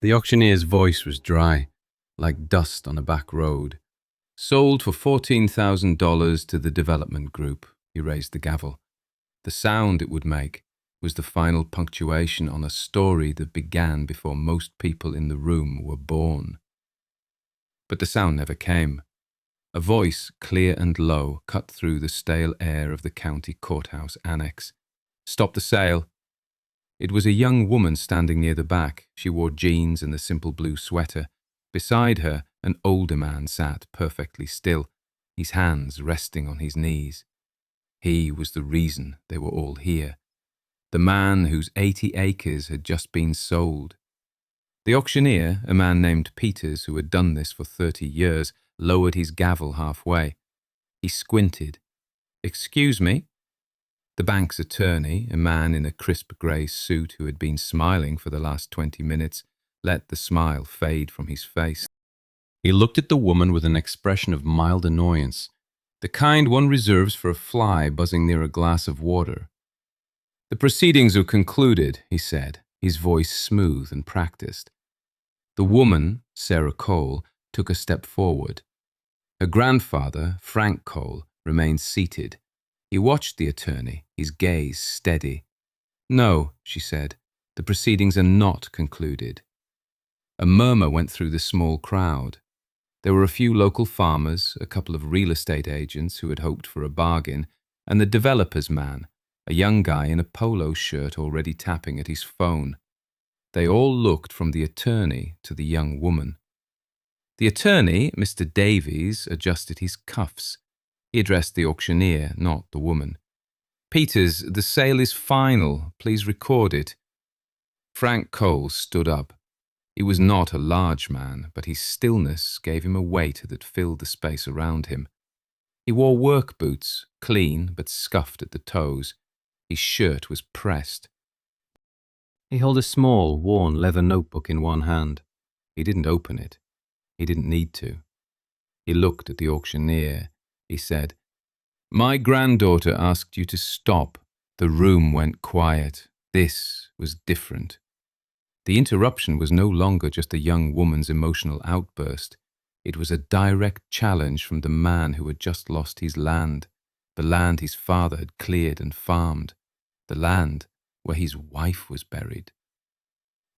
The auctioneer's voice was dry, like dust on a back road. Sold for $14,000 to the development group. He raised the gavel. The sound it would make was the final punctuation on a story that began before most people in the room were born. But the sound never came. A voice, clear and low, cut through the stale air of the county courthouse annex. "Stop the sale." It was a young woman standing near the back. She wore jeans and a simple blue sweater. Beside her, an older man sat perfectly still, his hands resting on his knees. He was the reason they were all here. The man whose 80 acres had just been sold. The auctioneer, a man named Peters, who had done this for 30 years, lowered his gavel halfway. He squinted. "Excuse me?" The bank's attorney, a man in a crisp grey suit who had been smiling for the last 20 minutes, let the smile fade from his face. He looked at the woman with an expression of mild annoyance, the kind one reserves for a fly buzzing near a glass of water. "The proceedings are concluded," he said, his voice smooth and practiced. The woman, Sarah Cole, took a step forward. Her grandfather, Frank Cole, remained seated. He watched the attorney, his gaze steady. "No," she said, "the proceedings are not concluded." A murmur went through the small crowd. There were a few local farmers, a couple of real estate agents who had hoped for a bargain, and the developer's man, a young guy in a polo shirt already tapping at his phone. They all looked from the attorney to the young woman. The attorney, Mr. Davies, adjusted his cuffs. He addressed the auctioneer, not the woman. "Peters, the sale is final. Please record it." Frank Cole stood up. He was not a large man, but his stillness gave him a weight that filled the space around him. He wore work boots, clean but scuffed at the toes. His shirt was pressed. He held a small, worn leather notebook in one hand. He didn't open it. He didn't need to. He looked at the auctioneer. He said, "My granddaughter asked you to stop." The room went quiet. This was different. The interruption was no longer just a young woman's emotional outburst. It was a direct challenge from the man who had just lost his land, the land his father had cleared and farmed, the land where his wife was buried.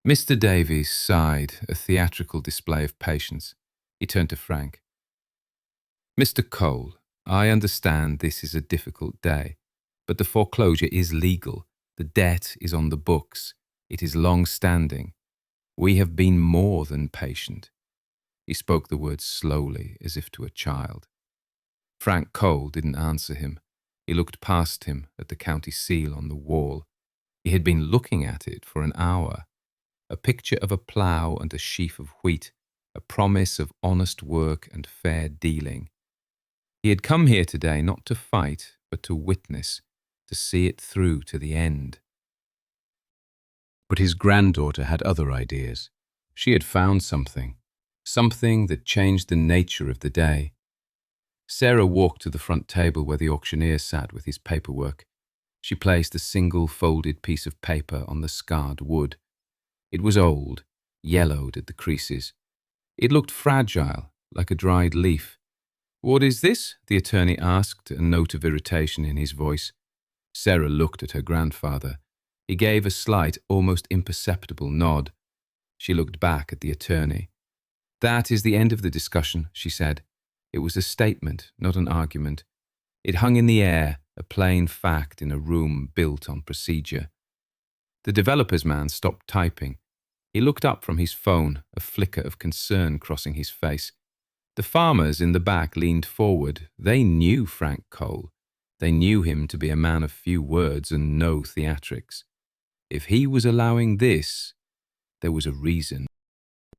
Mr. Davies sighed, a theatrical display of patience. He turned to Frank. "Mr. Cole, I understand this is a difficult day, but the foreclosure is legal. The debt is on the books. It is long-standing. We have been more than patient." He spoke the words slowly, as if to a child. Frank Cole didn't answer him. He looked past him at the county seal on the wall. He had been looking at it for an hour. A picture of a plough and a sheaf of wheat, a promise of honest work and fair dealing. He had come here today not to fight, but to witness, to see it through to the end. But his granddaughter had other ideas. She had found something that changed the nature of the day. Sarah walked to the front table where the auctioneer sat with his paperwork. She placed a single folded piece of paper on the scarred wood. It was old, yellowed at the creases. It looked fragile, like a dried leaf. "What is this?" the attorney asked, a note of irritation in his voice. Sarah looked at her grandfather. He gave a slight, almost imperceptible nod. She looked back at the attorney. "That is the end of the discussion," she said. It was a statement, not an argument. It hung in the air, a plain fact in a room built on procedure. The developer's man stopped typing. He looked up from his phone, a flicker of concern crossing his face. The farmers in the back leaned forward. They knew Frank Cole. They knew him to be a man of few words and no theatrics. If he was allowing this, there was a reason.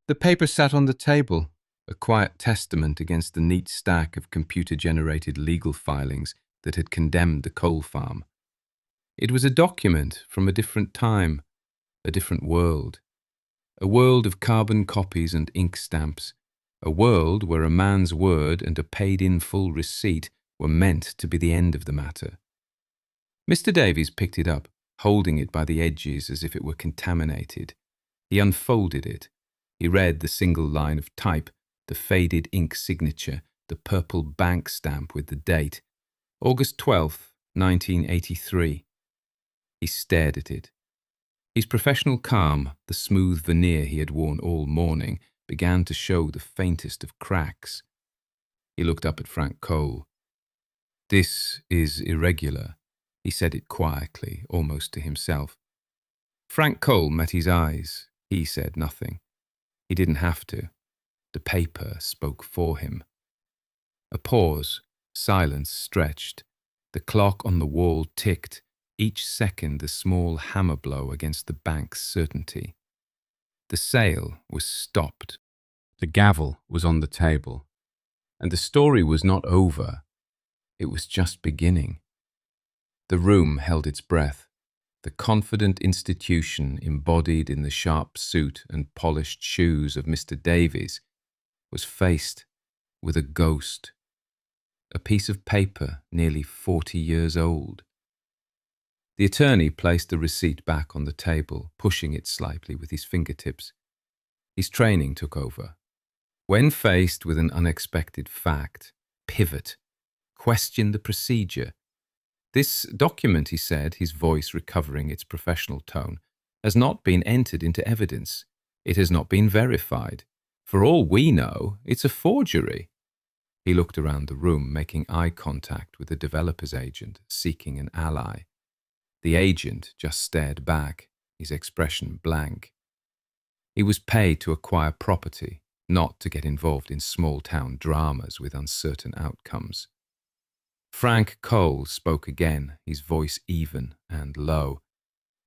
The paper sat on the table, a quiet testament against the neat stack of computer-generated legal filings that had condemned the coal farm. It was a document from a different time, a different world. A world of carbon copies and ink stamps. A world where a man's word and a paid-in-full receipt were meant to be the end of the matter. Mr. Davies picked it up, holding it by the edges as if it were contaminated. He unfolded it. He read the single line of type, the faded ink signature, the purple bank stamp with the date. August 12th, 1983. He stared at it. His professional calm, the smooth veneer he had worn all morning, began to show the faintest of cracks. He looked up at Frank Cole. "This is irregular," he said it quietly, almost to himself. Frank Cole met his eyes. He said nothing. He didn't have to. The paper spoke for him. A pause. Silence stretched. The clock on the wall ticked, each second a small hammer blow against the bank's certainty. The sale was stopped. The gavel was on the table. And the story was not over. It was just beginning. The room held its breath. The confident institution embodied in the sharp suit and polished shoes of Mr. Davies was faced with a ghost. A piece of paper nearly 40 years old. The attorney placed the receipt back on the table, pushing it slightly with his fingertips. His training took over. When faced with an unexpected fact, pivot, question the procedure. "This document," he said, his voice recovering its professional tone, "has not been entered into evidence. It has not been verified. For all we know, it's a forgery." He looked around the room, making eye contact with the developer's agent, seeking an ally. The agent just stared back, his expression blank. He was paid to acquire property, not to get involved in small-town dramas with uncertain outcomes. Frank Cole spoke again, his voice even and low.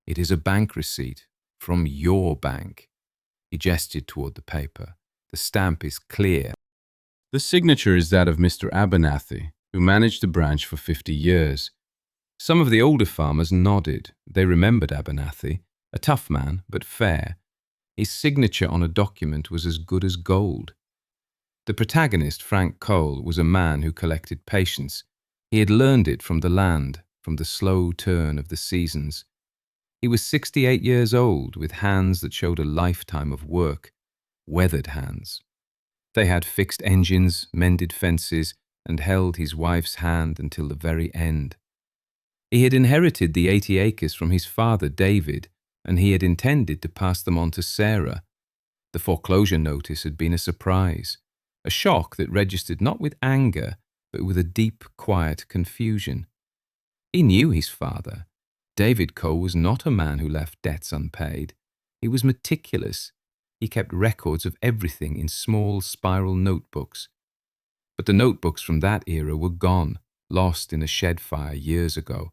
"It is a bank receipt from your bank." He gestured toward the paper. "The stamp is clear. The signature is that of Mr. Abernathy, who managed the branch for 50 years. Some of the older farmers nodded. They remembered Abernathy, a tough man, but fair. His signature on a document was as good as gold. The protagonist, Frank Cole, was a man who collected patience. He had learned it from the land, from the slow turn of the seasons. He was 68 years old, with hands that showed a lifetime of work, weathered hands. They had fixed engines, mended fences, and held his wife's hand until the very end. He had inherited the 80 acres from his father, David, and he had intended to pass them on to Sarah. The foreclosure notice had been a surprise, a shock that registered not with anger, but with a deep, quiet confusion. He knew his father. David Cole was not a man who left debts unpaid. He was meticulous. He kept records of everything in small spiral notebooks. But the notebooks from that era were gone, lost in a shed fire years ago.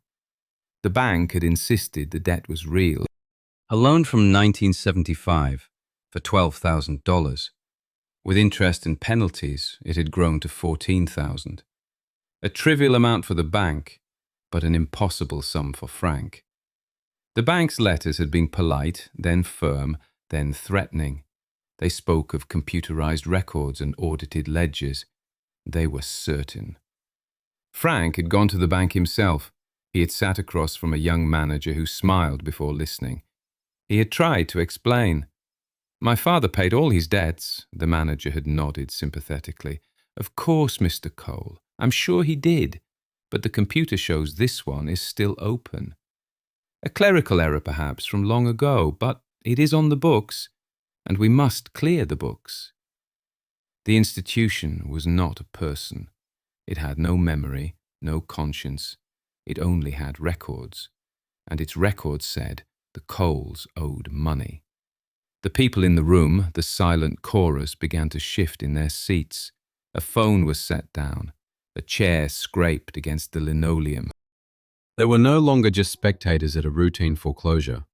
The bank had insisted the debt was real. A loan from 1975 for $12,000. With interest and penalties, it had grown to $14,000. A trivial amount for the bank, but an impossible sum for Frank. The bank's letters had been polite, then firm, then threatening. They spoke of computerized records and audited ledgers. They were certain. Frank had gone to the bank himself. He had sat across from a young manager who smiled before listening. He had tried to explain. "My father paid all his debts," the manager had nodded sympathetically. "Of course, Mr. Cole. I'm sure he did. But the computer shows this one is still open. A clerical error, perhaps, from long ago, but it is on the books, and we must clear the books." The institution was not a person. It had no memory, no conscience. It only had records. And its records said the Coles owed money. The people in the room, the silent chorus, began to shift in their seats. A phone was set down. A chair scraped against the linoleum. They were no longer just spectators at a routine foreclosure.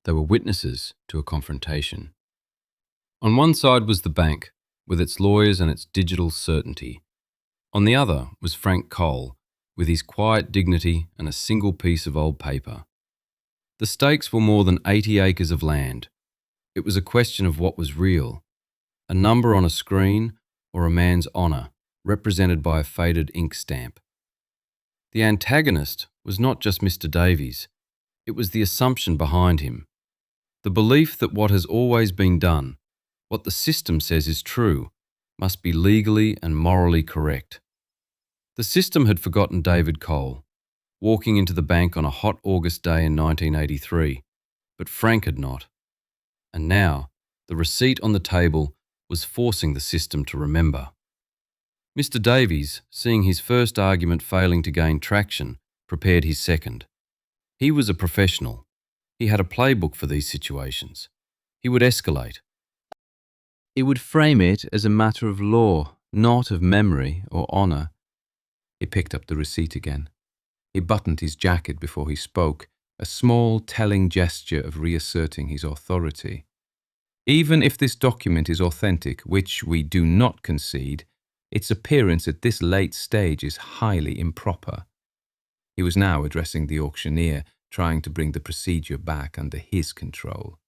They were witnesses to a confrontation. On one side was the bank, with its lawyers and its digital certainty. On the other was Frank Cole, with his quiet dignity and a single piece of old paper. The stakes were more than 80 acres of land. It was a question of what was real, a number on a screen or a man's honour, represented by a faded ink stamp. The antagonist was not just Mr. Davies. It was the assumption behind him, the belief that what has always been done, What the system says is true, must be legally and morally correct. The system had forgotten David Cole, walking into the bank on a hot August day in 1983, but Frank had not. And now, the receipt on the table was forcing the system to remember. Mr. Davies, seeing his first argument failing to gain traction, prepared his second. He was a professional. He had a playbook for these situations. He would escalate. He would frame it as a matter of law, not of memory or honour. He picked up the receipt again. He buttoned his jacket before he spoke, a small, telling gesture of reasserting his authority. Even if this document is authentic, which we do not concede, its appearance at this late stage is highly improper. He was now addressing the auctioneer, trying to bring the procedure back under his control.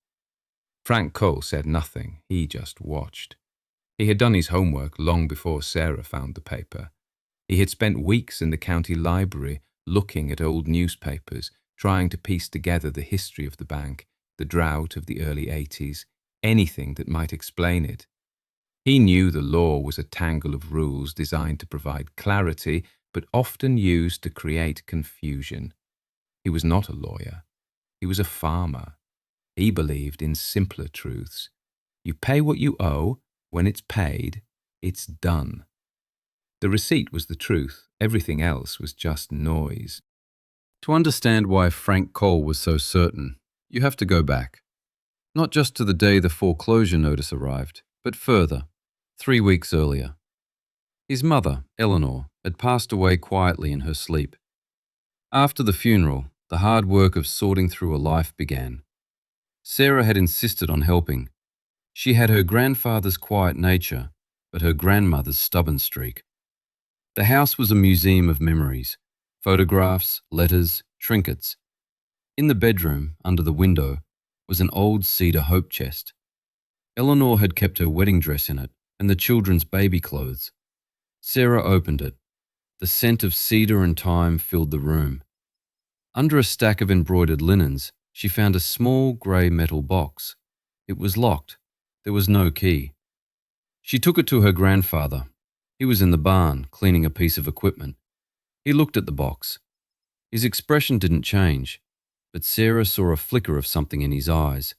Frank Cole said nothing, he just watched. He had done his homework long before Sarah found the paper. He had spent weeks in the county library looking at old newspapers, trying to piece together the history of the bank, the drought of the early 80s, anything that might explain it. He knew the law was a tangle of rules designed to provide clarity, but often used to create confusion. He was not a lawyer. He was a farmer. He believed in simpler truths. You pay what you owe. When it's paid, it's done. The receipt was the truth. Everything else was just noise. To understand why Frank Cole was so certain, you have to go back. Not just to the day the foreclosure notice arrived, but further, 3 weeks earlier. His mother, Eleanor, had passed away quietly in her sleep. After the funeral, the hard work of sorting through a life began. Sarah had insisted on helping. She had her grandfather's quiet nature, but her grandmother's stubborn streak. The house was a museum of memories, photographs, letters, trinkets. In the bedroom, under the window, was an old cedar hope chest. Eleanor had kept her wedding dress in it and the children's baby clothes. Sarah opened it. The scent of cedar and thyme filled the room. Under a stack of embroidered linens, she found a small grey metal box. It was locked. There was no key. She took it to her grandfather. He was in the barn, cleaning a piece of equipment. He looked at the box. His expression didn't change, but Sarah saw a flicker of something in his eyes.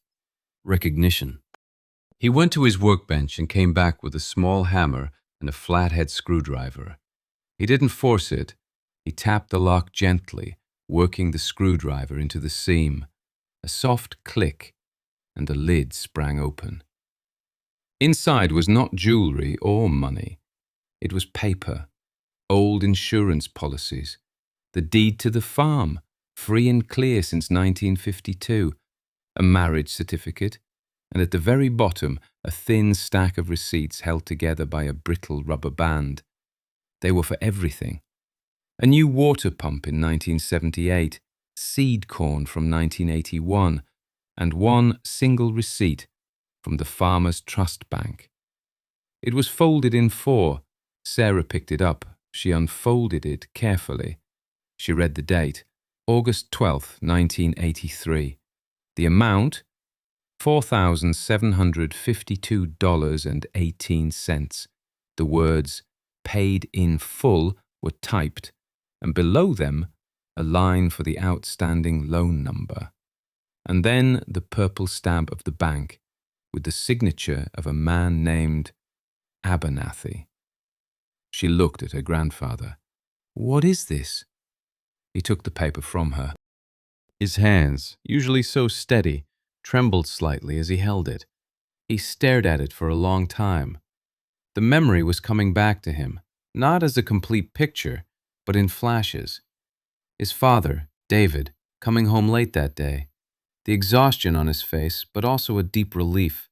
Recognition. He went to his workbench and came back with a small hammer and a flathead screwdriver. He didn't force it. He tapped the lock gently, working the screwdriver into the seam. A soft click, and the lid sprang open. Inside was not jewelry or money. It was paper, old insurance policies, the deed to the farm, free and clear since 1952, a marriage certificate, and at the very bottom a thin stack of receipts held together by a brittle rubber band. They were for everything. A new water pump in 1978, seed corn from 1981, and one single receipt from the Farmers' Trust Bank. It was folded in 4. Sarah picked it up. She unfolded it carefully. She read the date, August 12th, 1983. The amount, $4,752.18. The words, paid in full, were typed, and below them, a line for the outstanding loan number. And then the purple stamp of the bank, with the signature of a man named Abernathy. She looked at her grandfather. "What is this?" He took the paper from her. His hands, usually so steady, trembled slightly as he held it. He stared at it for a long time. The memory was coming back to him, not as a complete picture, but in flashes. His father, David, coming home late that day. The exhaustion on his face, but also a deep relief.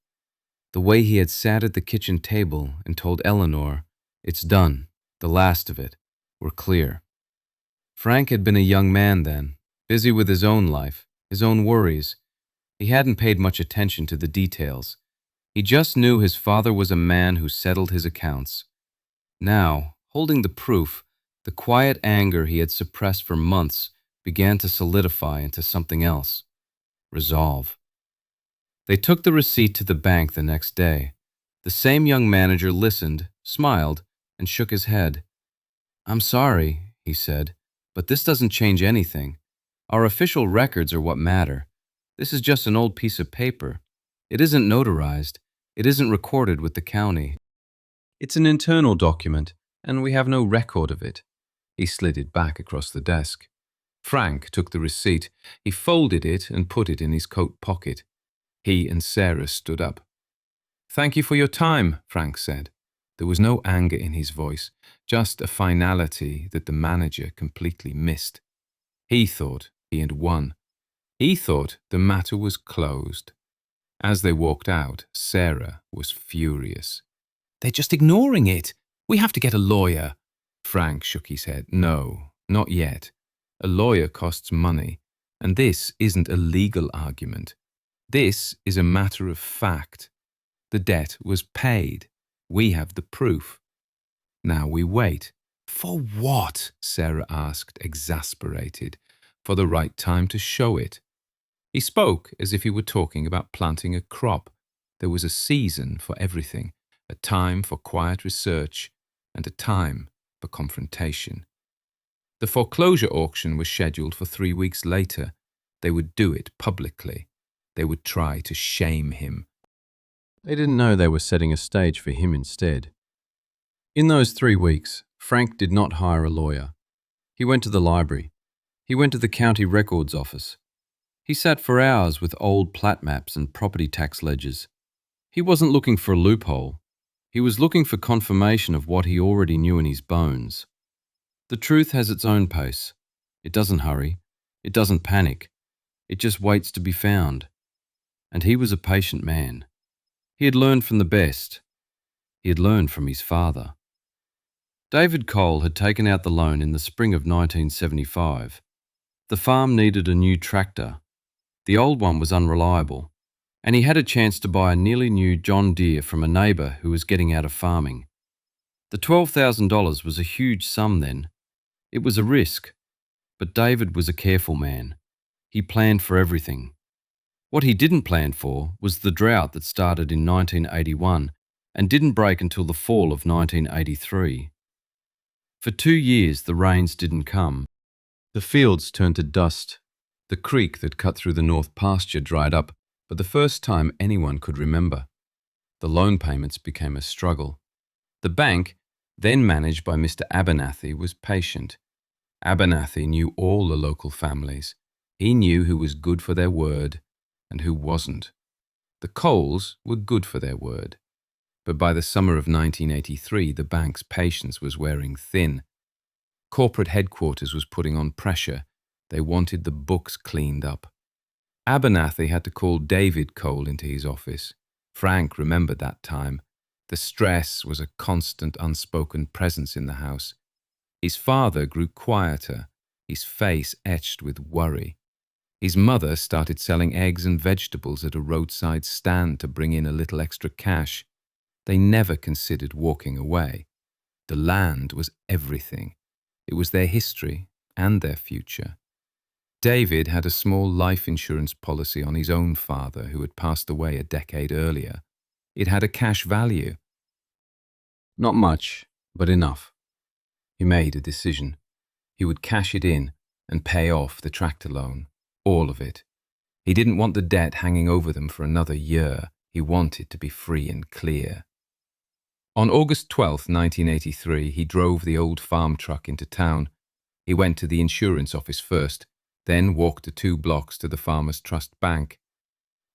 The way he had sat at the kitchen table and told Eleanor, "It's done, the last of it, we're clear." Frank had been a young man then, busy with his own life, his own worries. He hadn't paid much attention to the details. He just knew his father was a man who settled his accounts. Now, holding the proof, the quiet anger he had suppressed for months began to solidify into something else. Resolve. They took the receipt to the bank the next day. The same young manager listened, smiled, and shook his head. "I'm sorry," he said, "but this doesn't change anything. Our official records are what matter. This is just an old piece of paper. It isn't notarized. It isn't recorded with the county. It's an internal document, and we have no record of it." He slid it back across the desk. Frank took the receipt. He folded it and put it in his coat pocket. He and Sarah stood up. "Thank you for your time," Frank said. There was no anger in his voice, just a finality that the manager completely missed. He thought he had won. He thought the matter was closed. As they walked out, Sarah was furious. "They're just ignoring it. We have to get a lawyer." Frank shook his head. "No, not yet. A lawyer costs money, and this isn't a legal argument. This is a matter of fact. The debt was paid. We have the proof. Now we wait." "For what?" Sarah asked, exasperated. "For the right time to show it." He spoke as if he were talking about planting a crop. There was a season for everything, a time for quiet research, and a time for confrontation. The foreclosure auction was scheduled for 3 weeks later. They would do it publicly. They would try to shame him. They didn't know they were setting a stage for him instead. In those 3 weeks, Frank did not hire a lawyer. He went to the library. He went to the county records office. He sat for hours with old plat maps and property tax ledgers. He wasn't looking for a loophole. He was looking for confirmation of what he already knew in his bones. The truth has its own pace. It doesn't hurry. It doesn't panic. It just waits to be found. And he was a patient man. He had learned from the best. He had learned from his father. David Cole had taken out the loan in the spring of 1975. The farm needed a new tractor. The old one was unreliable, and he had a chance to buy a nearly new John Deere from a neighbour who was getting out of farming. The $12,000 was a huge sum then. It was a risk, but David was a careful man. He planned for everything. What he didn't plan for was the drought that started in 1981 and didn't break until the fall of 1983. For 2 years, the rains didn't come. The fields turned to dust. The creek that cut through the north pasture dried up for the first time anyone could remember. The loan payments became a struggle. The bank, then managed by Mr. Abernathy, was patient. Abernathy knew all the local families. He knew who was good for their word and who wasn't. The Coles were good for their word. But by the summer of 1983, the bank's patience was wearing thin. Corporate headquarters was putting on pressure. They wanted the books cleaned up. Abernathy had to call David Cole into his office. Frank remembered that time. The stress was a constant unspoken presence in the house. His father grew quieter, his face etched with worry. His mother started selling eggs and vegetables at a roadside stand to bring in a little extra cash. They never considered walking away. The land was everything. It was their history and their future. David had a small life insurance policy on his own father who had passed away a decade earlier. It had a cash value. Not much, but enough. He made a decision. He would cash it in and pay off the tractor loan, all of it. He didn't want the debt hanging over them for another year. He wanted to be free and clear. On August 12, 1983, he drove the old farm truck into town. He went to the insurance office first, then walked the 2 blocks to the Farmers Trust Bank.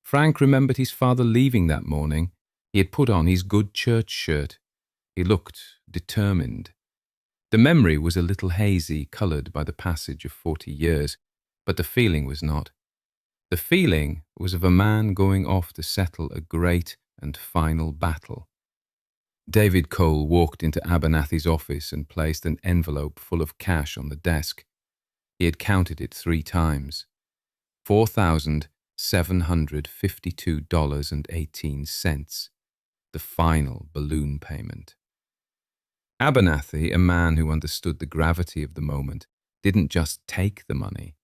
Frank remembered his father leaving that morning. He had put on his good church shirt. He looked determined. The memory was a little hazy, coloured by the passage of 40 years, but the feeling was not. The feeling was of a man going off to settle a great and final battle. David Cole walked into Abernathy's office and placed an envelope full of cash on the desk. He had counted it 3 times. $4,752.18. The final balloon payment. Abernathy, a man who understood the gravity of the moment, didn't just take the money.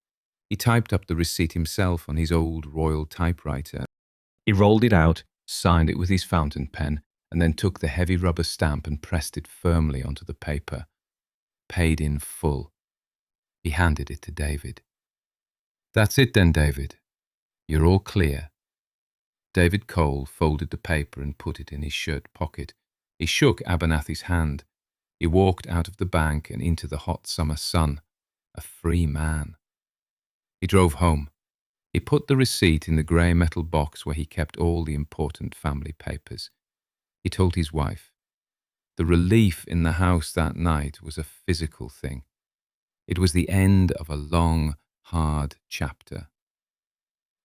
He typed up the receipt himself on his old Royal typewriter. He rolled it out, signed it with his fountain pen, and then took the heavy rubber stamp and pressed it firmly onto the paper. Paid in full. He handed it to David. That's it then, David. You're all clear. David Cole folded the paper and put it in his shirt pocket. He shook Abernathy's hand. He walked out of the bank and into the hot summer sun, a free man. He drove home. He put the receipt in the grey metal box where he kept all the important family papers. He told his wife. The relief in the house that night was a physical thing. It was the end of a long, hard chapter.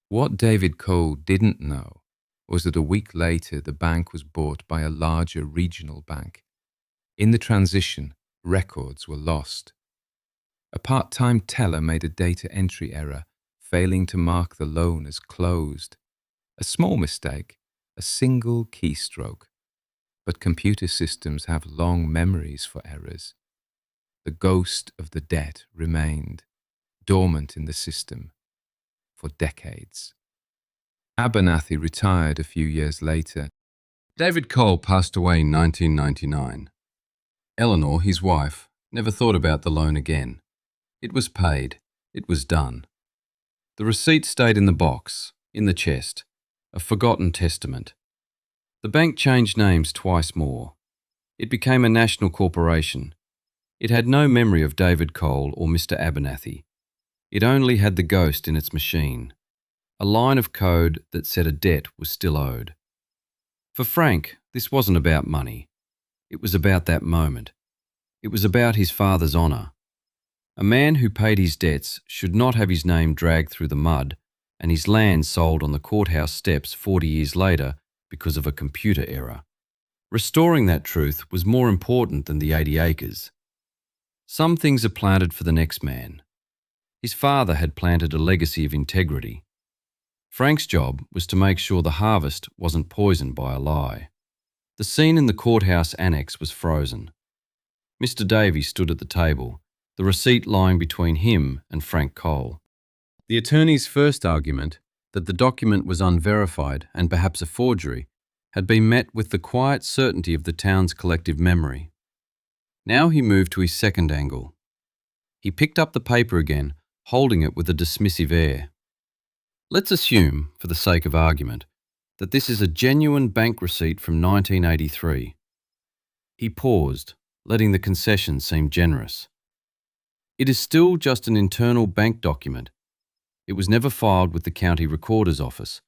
What David Cole didn't know was that a week later the bank was bought by a larger regional bank. In the transition, records were lost. A part-time teller made a data entry error, failing to mark the loan as closed. A small mistake, a single keystroke. But computer systems have long memories for errors. The ghost of the debt remained, dormant in the system, for decades. Abernathy retired a few years later. David Cole passed away in 1999. Eleanor, his wife, never thought about the loan again. It was paid. It was done. The receipt stayed in the box, in the chest, a forgotten testament. The bank changed names twice more. It became a national corporation. It had no memory of David Cole or Mr. Abernathy. It only had the ghost in its machine, a line of code that said a debt was still owed. For Frank, this wasn't about money. It was about that moment. It was about his father's honour. A man who paid his debts should not have his name dragged through the mud and his land sold on the courthouse steps 40 years later because of a computer error. Restoring that truth was more important than the 80 acres. Some things are planted for the next man. His father had planted a legacy of integrity. Frank's job was to make sure the harvest wasn't poisoned by a lie. The scene in the courthouse annex was frozen. Mr. Davies stood at the table, the receipt lying between him and Frank Cole. The attorney's first argument, that the document was unverified and perhaps a forgery, had been met with the quiet certainty of the town's collective memory. Now he moved to his second angle. He picked up the paper again, holding it with a dismissive air. Let's assume, for the sake of argument, that this is a genuine bank receipt from 1983. He paused, letting the concession seem generous. It is still just an internal bank document. It was never filed with the county recorder's office.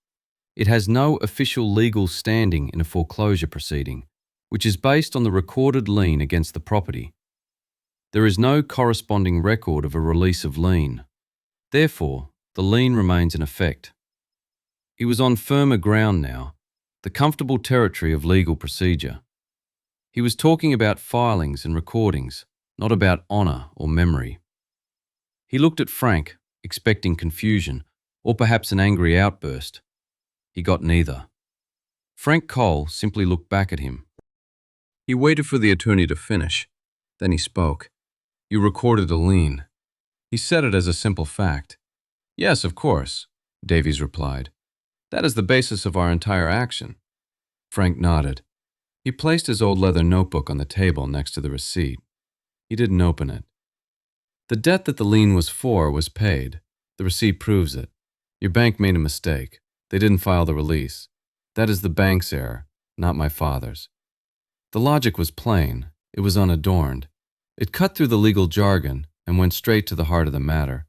It has no official legal standing in a foreclosure proceeding, which is based on the recorded lien against the property. There is no corresponding record of a release of lien. Therefore, the lien remains in effect. He was on firmer ground now, the comfortable territory of legal procedure. He was talking about filings and recordings, not about honour or memory. He looked at Frank, expecting confusion, or perhaps an angry outburst. He got neither. Frank Cole simply looked back at him. He waited for the attorney to finish. Then he spoke. You recorded a lien. He said it as a simple fact. Yes, of course, Davies replied. That is the basis of our entire action. Frank nodded. He placed his old leather notebook on the table next to the receipt. He didn't open it. The debt that the lien was for was paid. The receipt proves it. Your bank made a mistake. They didn't file the release. That is the bank's error, not my father's. The logic was plain. It was unadorned. It cut through the legal jargon and went straight to the heart of the matter.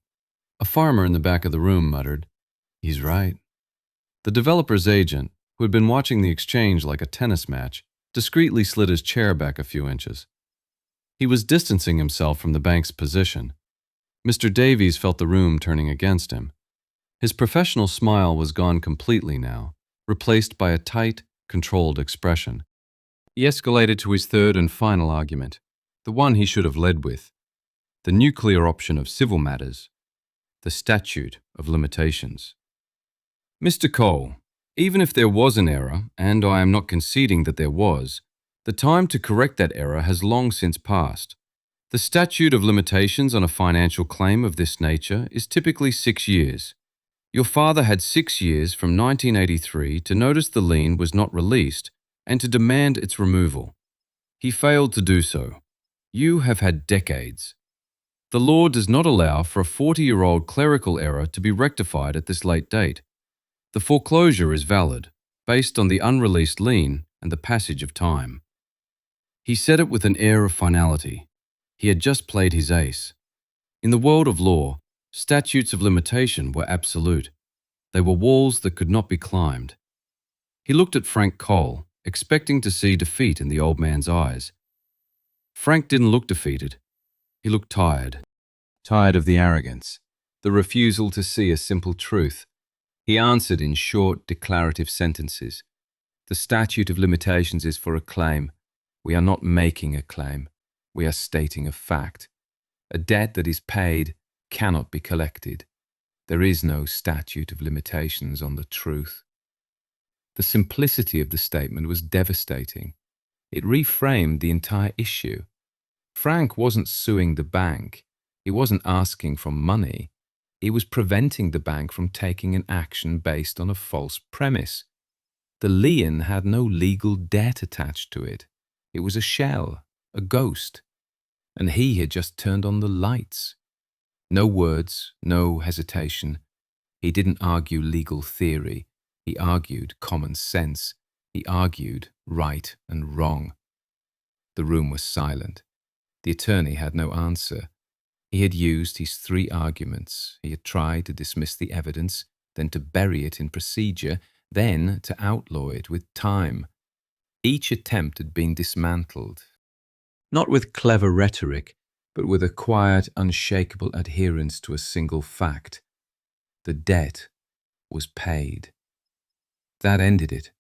A farmer in the back of the room muttered, "He's right." The developer's agent, who had been watching the exchange like a tennis match, discreetly slid his chair back a few inches. He was distancing himself from the bank's position. Mr. Davies felt the room turning against him. His professional smile was gone completely now, replaced by a tight, controlled expression. He escalated to his third and final argument, the one he should have led with. The nuclear option of civil matters. The statute of limitations. Mr. Cole, even if there was an error, and I am not conceding that there was, the time to correct that error has long since passed. The statute of limitations on a financial claim of this nature is typically 6 years. Your father had 6 years from 1983 to notice the lien was not released and to demand its removal. He failed to do so. You have had decades. The law does not allow for a 40-year-old clerical error to be rectified at this late date. The foreclosure is valid, based on the unreleased lien and the passage of time. He said it with an air of finality. He had just played his ace. In the world of law, statutes of limitation were absolute. They were walls that could not be climbed. He looked at Frank Cole, expecting to see defeat in the old man's eyes. Frank didn't look defeated. He looked tired. Tired of the arrogance, the refusal to see a simple truth. He answered in short, declarative sentences. The statute of limitations is for a claim. We are not making a claim. We are stating a fact. A debt that is paid cannot be collected. There is no statute of limitations on the truth. The simplicity of the statement was devastating. It reframed the entire issue. Frank wasn't suing the bank. He wasn't asking for money. He was preventing the bank from taking an action based on a false premise. The lien had no legal debt attached to it. It was a shell, a ghost. And he had just turned on the lights. No words, no hesitation. He didn't argue legal theory. He argued common sense. He argued right and wrong. The room was silent. The attorney had no answer. He had used his 3 arguments. He had tried to dismiss the evidence, then to bury it in procedure, then to outlaw it with time. Each attempt had been dismantled, not with clever rhetoric, but with a quiet, unshakable adherence to a single fact. The debt was paid. That ended it.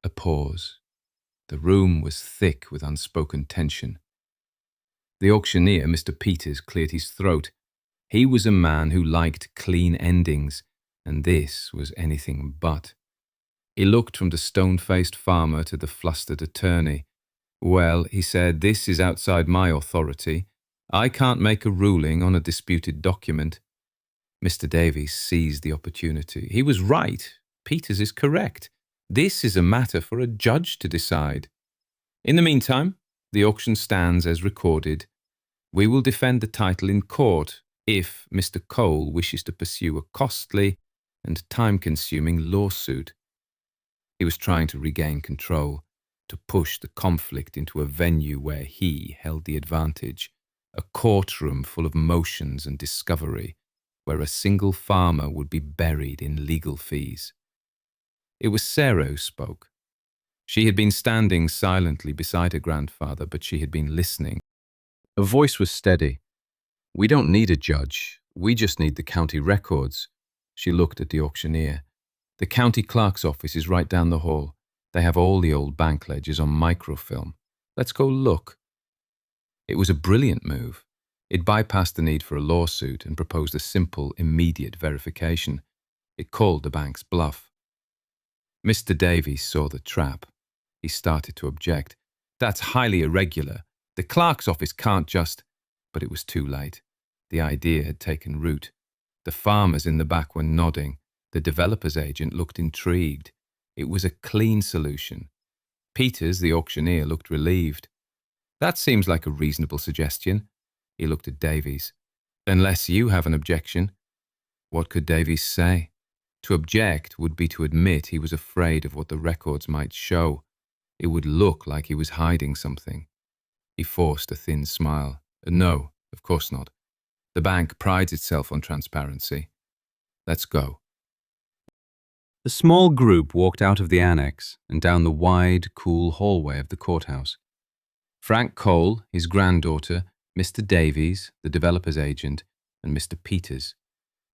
A pause. The room was thick with unspoken tension. The auctioneer, Mr. Peters, cleared his throat. He was a man who liked clean endings, and this was anything but. He looked from the stone-faced farmer to the flustered attorney. Well, he said, this is outside my authority. I can't make a ruling on a disputed document. Mr. Davies seized the opportunity. He was right. Peters is correct. This is a matter for a judge to decide. In the meantime, the auction stands as recorded. We will defend the title in court if Mr. Cole wishes to pursue a costly and time-consuming lawsuit. He was trying to regain control, to push the conflict into a venue where he held the advantage, a courtroom full of motions and discovery, where a single farmer would be buried in legal fees. It was Sarah who spoke. She had been standing silently beside her grandfather, but she had been listening. Her voice was steady. We don't need a judge. We just need the county records. She looked at the auctioneer. The county clerk's office is right down the hall. They have all the old bank ledgers on microfilm. Let's go look. It was a brilliant move. It bypassed the need for a lawsuit and proposed a simple, immediate verification. It called the bank's bluff. Mr. Davies saw the trap. He started to object. That's highly irregular. The clerk's office can't just... But it was too late. The idea had taken root. The farmers in the back were nodding. The developer's agent looked intrigued. It was a clean solution. Peters, the auctioneer, looked relieved. That seems like a reasonable suggestion. He looked at Davies. Unless you have an objection. What could Davies say? To object would be to admit he was afraid of what the records might show. It would look like he was hiding something. He forced a thin smile. No, of course not. The bank prides itself on transparency. Let's go. The small group walked out of the annex and down the wide, cool hallway of the courthouse. Frank Cole, his granddaughter, Mr. Davies, the developer's agent, and Mr. Peters.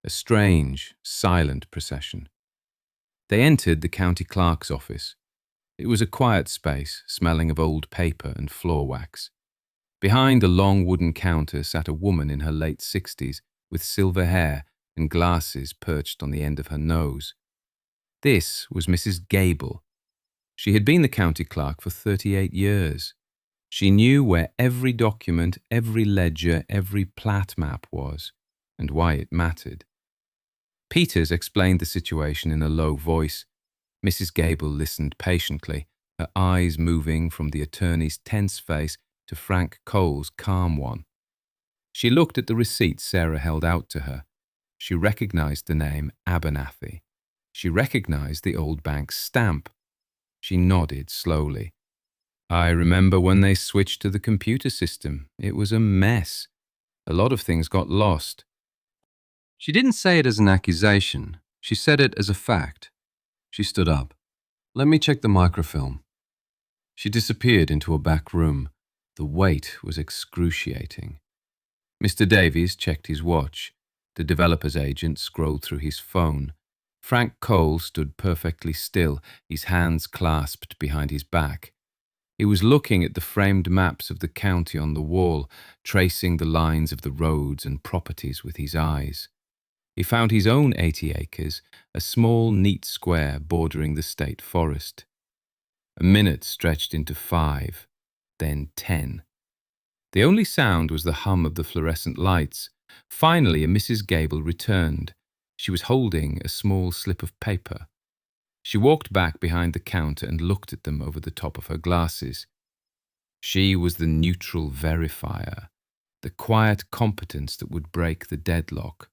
A strange, silent procession. They entered the county clerk's office. It was a quiet space, smelling of old paper and floor wax. Behind a long wooden counter sat a woman in her late 60s with silver hair and glasses perched on the end of her nose. This was Mrs. Gable. She had been the county clerk for 38 years. She knew where every document, every ledger, every plat map was, and why it mattered. Peters explained the situation in a low voice. Mrs. Gable listened patiently, her eyes moving from the attorney's tense face to Frank Cole's calm one. She looked at the receipt Sarah held out to her. She recognized the name Abernathy. She recognized the old bank's stamp. She nodded slowly. I remember when they switched to the computer system. It was a mess. A lot of things got lost. She didn't say it as an accusation. She said it as a fact. She stood up. Let me check the microfilm. She disappeared into a back room. The wait was excruciating. Mr. Davies checked his watch. The developer's agent scrolled through his phone. Frank Cole stood perfectly still, his hands clasped behind his back. He was looking at the framed maps of the county on the wall, tracing the lines of the roads and properties with his eyes. He found his own 80 acres, a small, neat square bordering the state forest. A minute stretched into 5, then 10. The only sound was the hum of the fluorescent lights. Finally, a Mrs. Gable returned. She was holding a small slip of paper. She walked back behind the counter and looked at them over the top of her glasses. She was the neutral verifier, the quiet competence that would break the deadlock.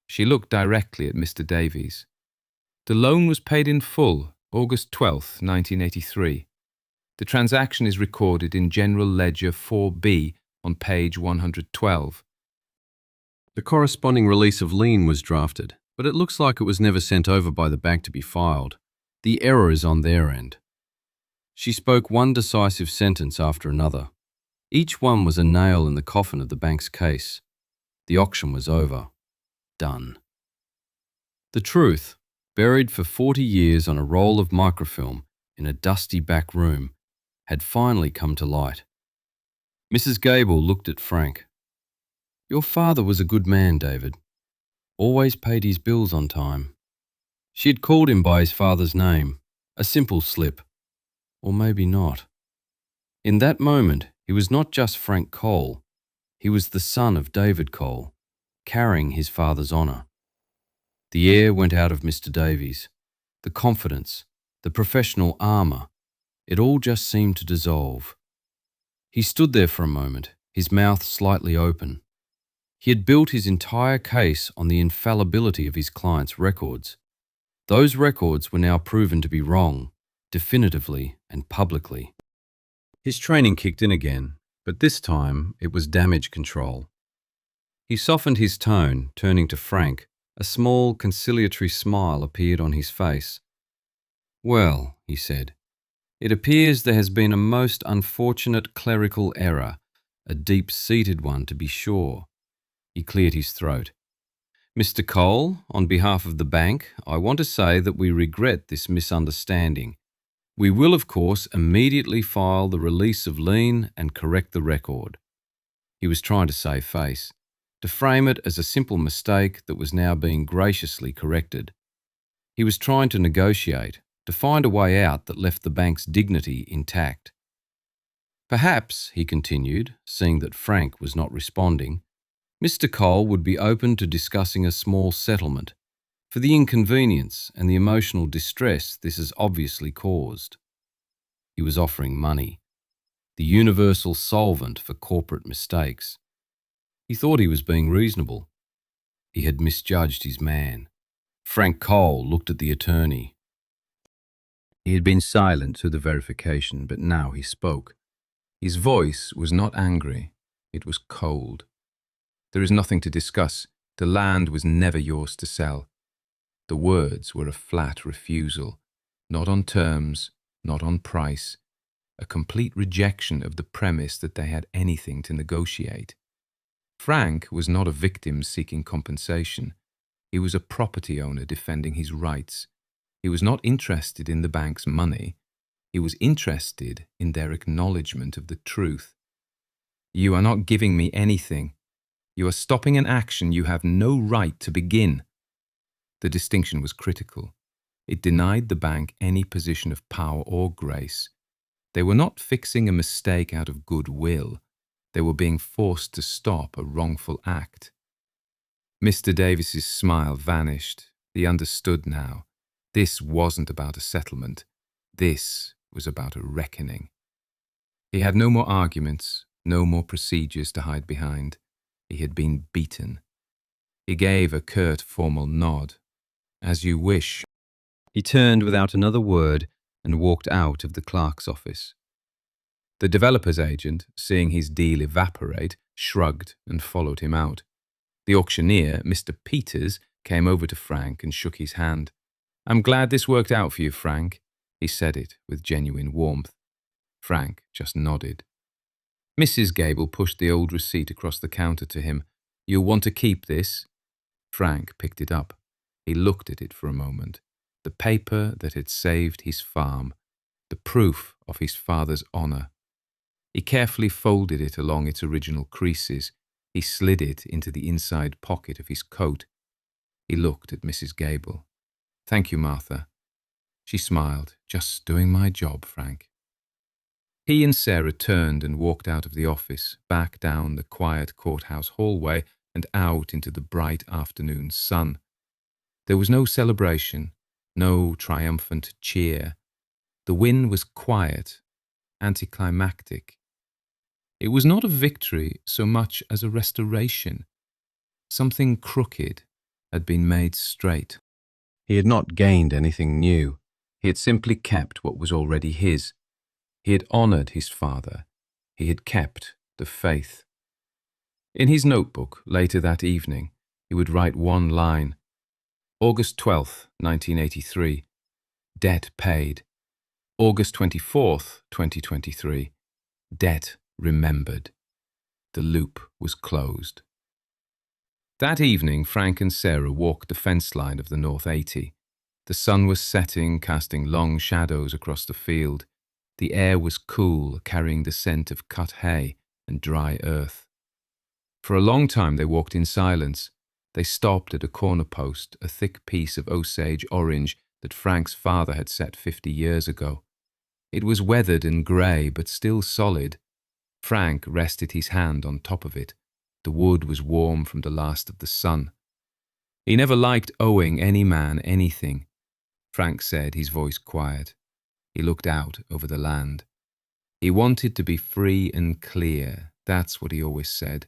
She looked directly at Mr. Davies. The loan was paid in full, August 12th, 1983. The transaction is recorded in General Ledger 4B on page 112. The corresponding release of lien was drafted, but it looks like it was never sent over by the bank to be filed. The error is on their end. She spoke one decisive sentence after another. Each one was a nail in the coffin of the bank's case. The auction was over. Done. The truth, buried for 40 years on a roll of microfilm in a dusty back room, had finally come to light. Mrs. Gable looked at Frank. Your father was a good man, David. Always paid his bills on time. She had called him by his father's name, a simple slip. Or maybe not. In that moment, he was not just Frank Cole. He was the son of David Cole, carrying his father's honour. The air went out of Mr. Davies. The confidence, the professional armour, it all just seemed to dissolve. He stood there for a moment, his mouth slightly open. He had built his entire case on the infallibility of his client's records. Those records were now proven to be wrong, definitively and publicly. His training kicked in again, but this time it was damage control. He softened his tone, turning to Frank. A small, conciliatory smile appeared on his face. Well, he said, it appears there has been a most unfortunate clerical error, a deep-seated one to be sure. He cleared his throat. Mr. Cole, on behalf of the bank, I want to say that we regret this misunderstanding. We will, of course, immediately file the release of lien and correct the record. He was trying to save face, to frame it as a simple mistake that was now being graciously corrected. He was trying to negotiate, to find a way out that left the bank's dignity intact. Perhaps, he continued, seeing that Frank was not responding, Mr. Cole would be open to discussing a small settlement for the inconvenience and the emotional distress this has obviously caused. He was offering money, the universal solvent for corporate mistakes. He thought he was being reasonable. He had misjudged his man. Frank Cole looked at the attorney. He had been silent through the verification, but now he spoke. His voice was not angry, it was cold. There is nothing to discuss. The land was never yours to sell. The words were a flat refusal, not on terms, not on price, a complete rejection of the premise that they had anything to negotiate. Frank was not a victim seeking compensation. He was a property owner defending his rights. He was not interested in the bank's money. He was interested in their acknowledgement of the truth. You are not giving me anything. You are stopping an action you have no right to begin. The distinction was critical. It denied the bank any position of power or grace. They were not fixing a mistake out of goodwill. They were being forced to stop a wrongful act. Mr. Davis's smile vanished. He understood now. This wasn't about a settlement. This was about a reckoning. He had no more arguments, no more procedures to hide behind. He had been beaten. He gave a curt, formal nod. As you wish. He turned without another word and walked out of the clerk's office. The developer's agent, seeing his deal evaporate, shrugged and followed him out. The auctioneer, Mr. Peters, came over to Frank and shook his hand. "I'm glad this worked out for you, Frank." He said it with genuine warmth. Frank just nodded. Mrs. Gable pushed the old receipt across the counter to him. "You'll want to keep this." Frank picked it up. He looked at it for a moment. The paper that had saved his farm. The proof of his father's honour. He carefully folded it along its original creases. He slid it into the inside pocket of his coat. He looked at Mrs. Gable. "Thank you, Martha." She smiled. "Just doing my job, Frank." He and Sarah turned and walked out of the office, back down the quiet courthouse hallway and out into the bright afternoon sun. There was no celebration, no triumphant cheer. The win was quiet, anticlimactic. It was not a victory so much as a restoration. Something crooked had been made straight. He had not gained anything new. He had simply kept what was already his. He had honoured his father. He had kept the faith. In his notebook, later that evening, he would write one line. August 12th, 1983. Debt paid. August 24th, 2023. Debt remembered. The loop was closed. That evening, Frank and Sarah walked the fence line of the North 80. The sun was setting, casting long shadows across the field. The air was cool, carrying the scent of cut hay and dry earth. For a long time they walked in silence. They stopped at a corner post, a thick piece of Osage orange that Frank's father had set 50 years ago. It was weathered and grey, but still solid. Frank rested his hand on top of it. The wood was warm from the last of the sun. He never liked owing any man anything, Frank said, his voice quiet. He looked out over the land. He wanted to be free and clear. That's what he always said.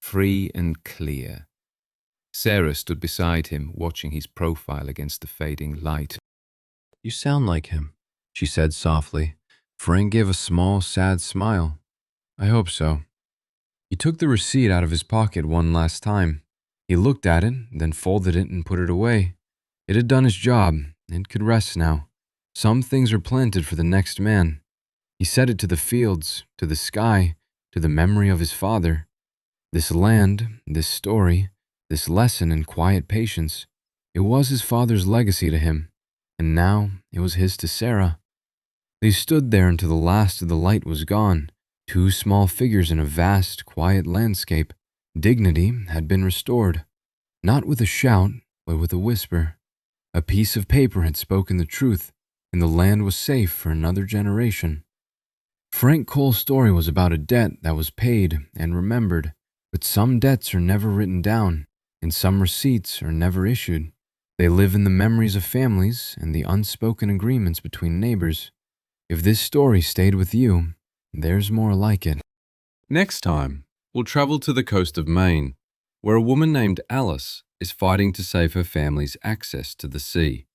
Free and clear. Sarah stood beside him, watching his profile against the fading light. "You sound like him," she said softly. Frank gave a small, sad smile. "I hope so." He took the receipt out of his pocket one last time. He looked at it, then folded it and put it away. It had done its job. It could rest now. Some things are planted for the next man. He said it to the fields, to the sky, to the memory of his father. This land, this story, this lesson in quiet patience, it was his father's legacy to him, and now it was his to Sarah. They stood there until the last of the light was gone, two small figures in a vast, quiet landscape. Dignity had been restored, not with a shout, but with a whisper. A piece of paper had spoken the truth, and the land was safe for another generation. Frank Cole's story was about a debt that was paid and remembered, but some debts are never written down, and some receipts are never issued. They live in the memories of families and the unspoken agreements between neighbors. If this story stayed with you, there's more like it. Next time, we'll travel to the coast of Maine, where a woman named Alice is fighting to save her family's access to the sea.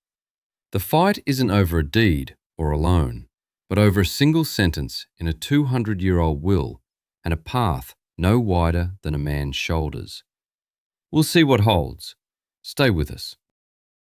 The fight isn't over a deed or a loan, but over a single sentence in a 200-year-old will and a path no wider than a man's shoulders. We'll see what holds. Stay with us.